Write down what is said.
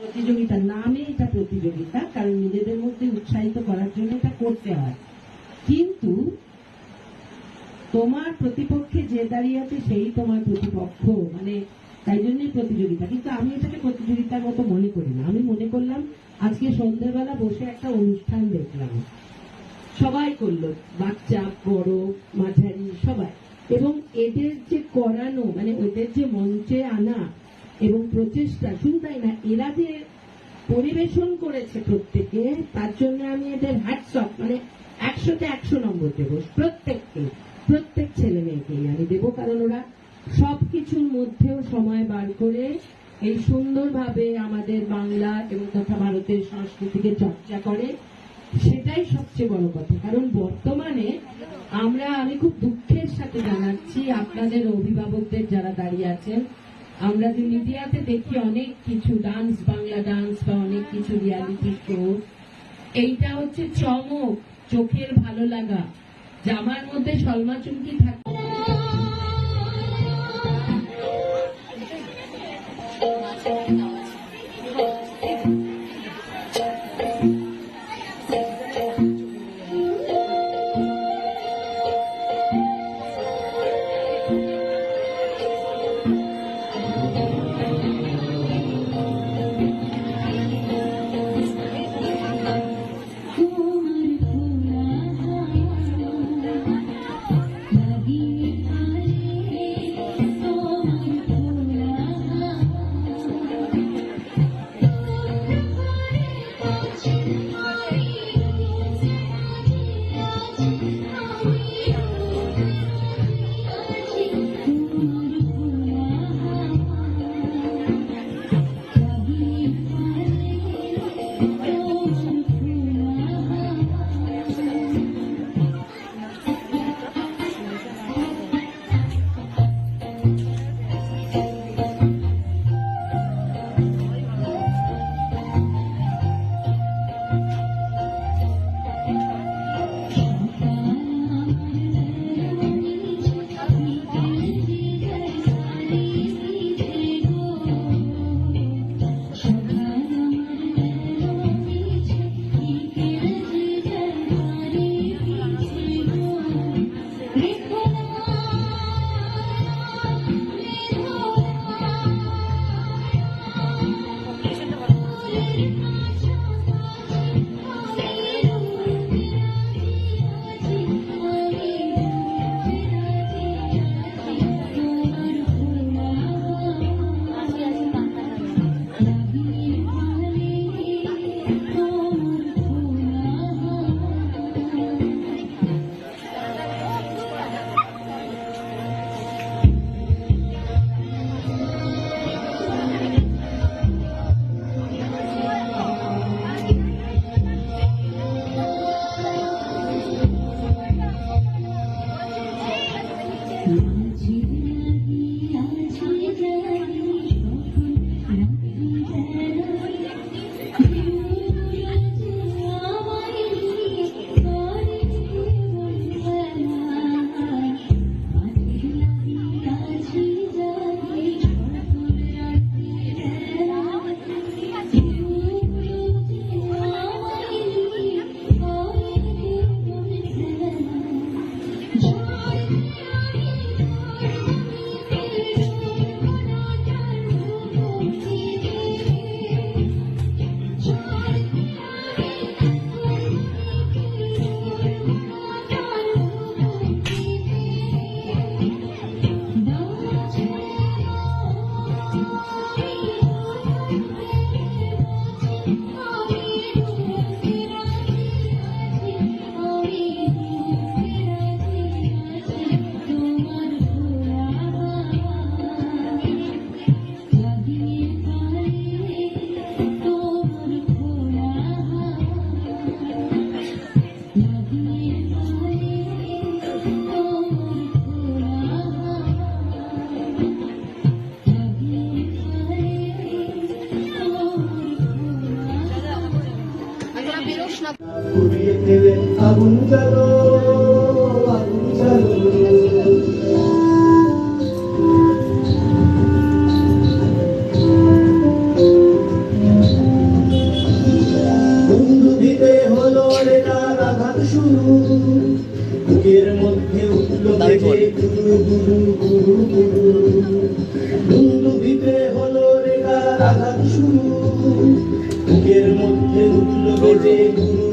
প্রতিযোগিতা নামে এটা প্রতিযোগিতা, কারণ নিজেদের মধ্যে উৎসাহিত করার জন্য এটা করতে হয়। কিন্তু তোমার প্রতিপক্ষে যে দাঁড়িয়ে আছে সেই তোমার প্রতিপক্ষ, মানে তাই জন্যই প্রতিযোগিতা। কিন্তু আমি এটাকে প্রতিযোগিতার মতো মনে করি না। আমি মনে করলাম আজকে সন্ধ্যেবেলা বসে একটা অনুষ্ঠান দেখলাম, সবাই করলো, বাচ্চা বড় মাঝারি সবাই, এবং এদের যে করানো, মানে ওদের যে মঞ্চে আনা এবং প্রচেষ্টা, শুধু তাই না, এরা যে পরিবেশন করেছে প্রত্যেকে, তার জন্য আমি এদের হ্যাটস অফ, মানে 100-তে 100 নম্বর দেবো প্রত্যেককে, প্রত্যেক ছেলে মেয়েকেই আমি দেবো। কারণ ওরা সবকিছুর মধ্যেও সময় বার করে এই সুন্দরভাবে আমাদের বাংলা এবং তথা ভারতের সংস্কৃতিকে চর্চা করে, সেটাই সবচেয়ে বড় কথা। কারণ বর্তমানে আমি খুব দুঃখের সাথে জানাচ্ছি আপনাদের অভিভাবকদের যারা দাঁড়িয়ে আছেন, আমরা যে মিডিয়াতে দেখি অনেক কিছু ডান্স, বাংলা ডান্স বা অনেক কিছু রিয়ালিটি শো, এইটা হচ্ছে চমক, চোখের ভালো লাগা, জামার মধ্যে সলমা চুমকি থাকে। পুড়িয়ে দেবে আগুন জ্বালো, আগুন জ্বালো। বলে। দুন্দুভিতে হলো রেখার আঘাত শুরু, বুকের মধ্যে উঠল বেজে গুরু